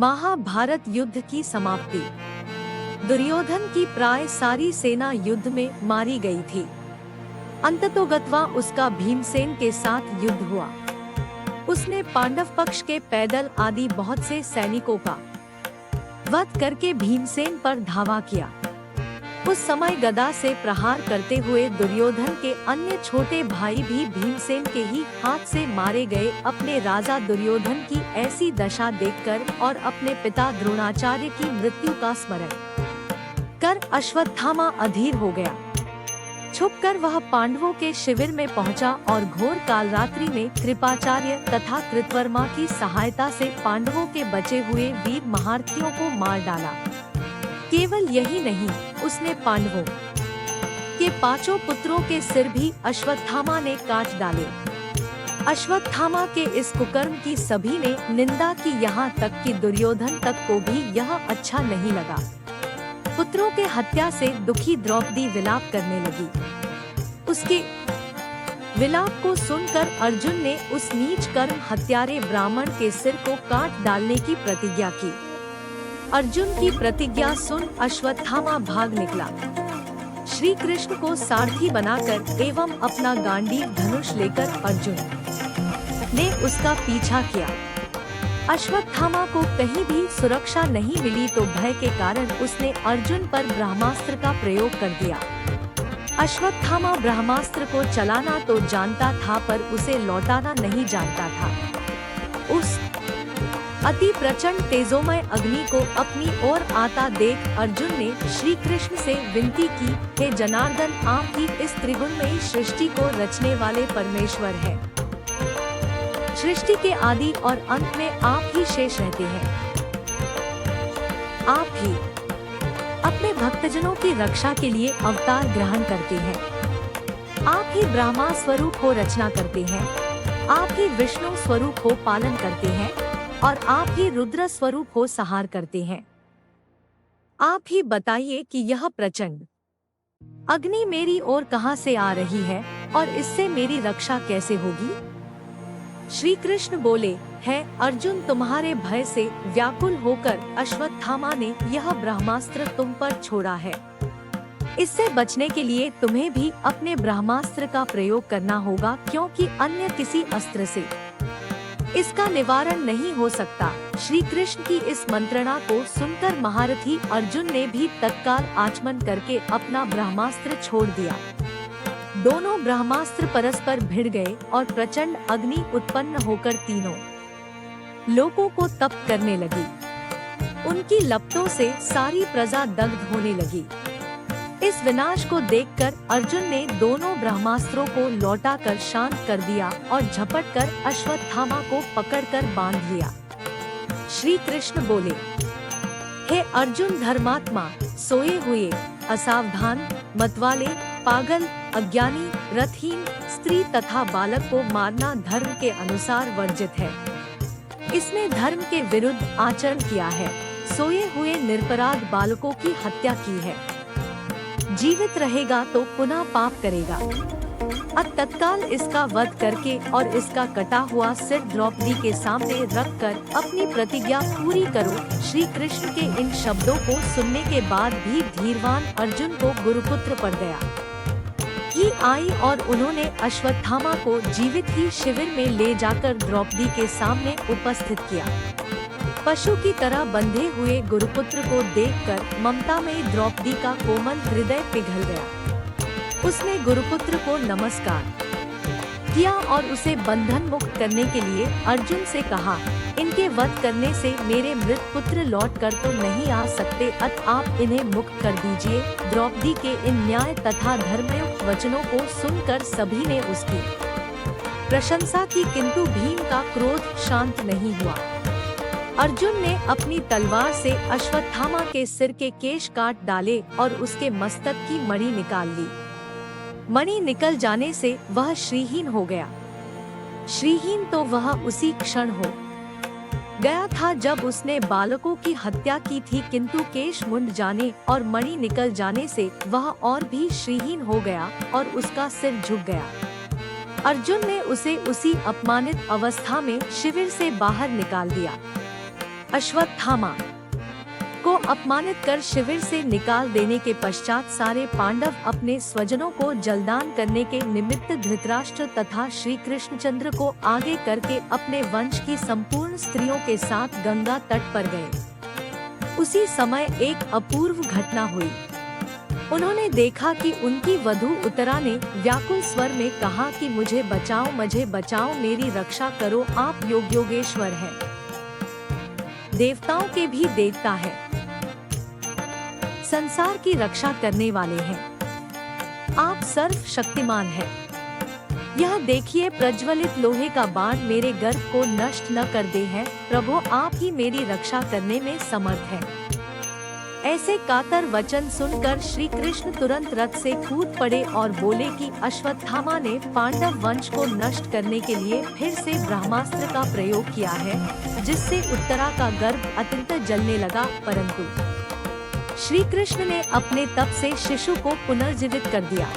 महाभारत युद्ध की समाप्ति। दुर्योधन की प्राय सारी सेना युद्ध में मारी गई थी। अंततोगत्वा उसका भीमसेन के साथ युद्ध हुआ। उसने पांडव पक्ष के पैदल आदि बहुत से सैनिकों का वध करके भीमसेन पर धावा किया। उस समय गदा से प्रहार करते हुए दुर्योधन के अन्य छोटे भाई भी भीमसेन के ही हाथ से मारे गए। अपने राजा दुर्योधन की ऐसी दशा देखकर और अपने पिता द्रोणाचार्य की मृत्यु का स्मरण कर अश्वत्थामा अधीर हो गया। छुपकर वह पांडवों के शिविर में पहुंचा और घोर कालरात्रि में कृपाचार्य तथा कृतवर्मा की सहायता से पांडवों के बचे हुए वीर महारथियों को मार डाला। केवल यही नहीं, उसने पांडवों के 5 पुत्रों के सिर भी अश्वत्थामा ने काट डाले। अश्वत्थामा के इस कुकर्म की सभी ने निंदा की, यहाँ तक कि दुर्योधन तक को भी यह अच्छा नहीं लगा। पुत्रों के हत्या से दुखी द्रौपदी विलाप करने लगी। उसके विलाप को सुनकर अर्जुन ने उस नीच कर्म हत्यारे ब्राह्मण के सिर को काट डालने की प्रतिज्ञा की। अर्जुन की प्रतिज्ञा सुन अश्वत्थामा भाग निकला। श्री कृष्ण को सारथी बनाकर एवं अपना गांडीव धनुष लेकर अर्जुन ने उसका पीछा किया। अश्वत्थामा को कहीं भी सुरक्षा नहीं मिली तो भय के कारण उसने अर्जुन पर ब्रह्मास्त्र का प्रयोग कर दिया। अश्वत्थामा ब्रह्मास्त्र को चलाना तो जानता था पर उसे लौटाना नहीं जानता था। उस अति प्रचंड तेजोमय अग्नि को अपनी ओर आता देख अर्जुन ने श्री कृष्ण से विनती की, हे जनार्दन, आप ही इस त्रिगुणमयी सृष्टि को रचने वाले परमेश्वर हैं। सृष्टि के आदि और अंत में आप ही शेष रहते हैं। आप ही अपने भक्तजनों की रक्षा के लिए अवतार ग्रहण करते हैं। आप ही ब्रह्मा स्वरूप हो रचना करते हैं। आप ही विष्णु स्वरूप हो पालन करते हैं और आप ही रुद्र स्वरूप हो संहार करते हैं। आप ही बताइए कि यह प्रचंड अग्नि मेरी ओर कहां से आ रही है और इससे मेरी रक्षा कैसे होगी? श्री कृष्ण बोले, है अर्जुन, तुम्हारे भय से व्याकुल होकर अश्वत्थामा ने यह ब्रह्मास्त्र तुम पर छोड़ा है। इससे बचने के लिए तुम्हें भी अपने ब्रह्मास्त्र का प्रयोग करना होगा, क्योंकि अन्य किसी अस्त्र से इसका निवारण नहीं हो सकता। श्री कृष्ण की इस मंत्रणा को सुनकर महारथी अर्जुन ने भी तत्काल आचमन करके अपना ब्रह्मास्त्र छोड़ दिया। दोनों ब्रह्मास्त्र परस्पर भिड़ गए और प्रचंड अग्नि उत्पन्न होकर तीनों लोकों को तप्त करने लगी। उनकी लपटों से सारी प्रजा दग्ध होने लगी। इस विनाश को देखकर अर्जुन ने दोनों ब्रह्मास्त्रों को लौटाकर शांत कर दिया और झपटकर अश्वत्थामा को पकड़कर बांध लिया। श्री कृष्ण बोले, हे अर्जुन धर्मात्मा, सोए हुए, असावधान, मतवाले, पागल, अज्ञानी, रथहीन, स्त्री तथा बालक को मारना धर्म के अनुसार वर्जित है। इसने धर्म के विरुद्ध आचरण किया है। सोए हुए निरपराध बालकों की हत्या की है। जीवित रहेगा तो पुनः पाप करेगा। अब तत्काल इसका वध करके और इसका कटा हुआ सिर द्रौपदी के सामने रखकर अपनी प्रतिज्ञा पूरी करो। श्री कृष्ण के इन शब्दों को सुनने के बाद भी धीरवान अर्जुन को गुरुपुत्र पड़ गया ही आई और उन्होंने अश्वत्थामा को जीवित ही शिविर में ले जाकर द्रौपदी के सामने उपस्थित किया। पशु की तरह बंधे हुए गुरुपुत्र को देखकर ममता में द्रौपदी का कोमल हृदय पिघल गया। उसने गुरुपुत्र को नमस्कार किया और उसे बंधन मुक्त करने के लिए अर्जुन से कहा, इनके वध करने से मेरे मृत पुत्र लौट कर तो नहीं आ सकते, अतः आप इन्हें मुक्त कर दीजिए। द्रौपदी के इन न्याय तथा धर्मयुक्त वचनों को सुनकर सभी ने उसकी प्रशंसा की, किंतु भीम का क्रोध शांत नहीं हुआ। अर्जुन ने अपनी तलवार से अश्वत्थामा के सिर के केश काट डाले और उसके मस्तक की मणि निकाल ली। मणि निकल जाने से वह श्रीहीन हो गया। श्रीहीन तो वह उसी क्षण हो गया था जब उसने बालकों की हत्या की थी, किंतु केश मुंड जाने और मणि निकल जाने से वह और भी श्रीहीन हो गया और उसका सिर झुक गया। अर्जुन ने उसे उसी अपमानित अवस्था में शिविर से बाहर निकाल दिया। अश्वत्थामा को अपमानित कर शिविर से निकाल देने के पश्चात सारे पांडव अपने स्वजनों को जलदान करने के निमित्त धृतराष्ट्र तथा श्री कृष्णचंद्र को आगे करके अपने वंश की संपूर्ण स्त्रियों के साथ गंगा तट पर गए। उसी समय एक अपूर्व घटना हुई। उन्होंने देखा कि उनकी वधू उत्तरा ने व्याकुल स्वर में कहा कि मुझे बचाओ, मेरी रक्षा करो, आप योगेश्वर हैं, देवताओं के भी देवता हैं, संसार की रक्षा करने वाले हैं, आप सर्वशक्तिमान हैं। यह देखिए प्रज्वलित लोहे का बाण मेरे गर्भ को नष्ट न कर दे है, प्रभु आप ही मेरी रक्षा करने में समर्थ हैं। ऐसे कातर वचन सुनकर श्री कृष्ण तुरंत रथ से कूद पड़े और बोले कि अश्वत्थामा ने पांडव वंश को नष्ट करने के लिए फिर से ब्रह्मास्त्र का प्रयोग किया है, जिससे उत्तरा का गर्भ अत्यंत जलने लगा, परंतु श्री कृष्ण ने अपने तप से शिशु को पुनर्जीवित कर दिया।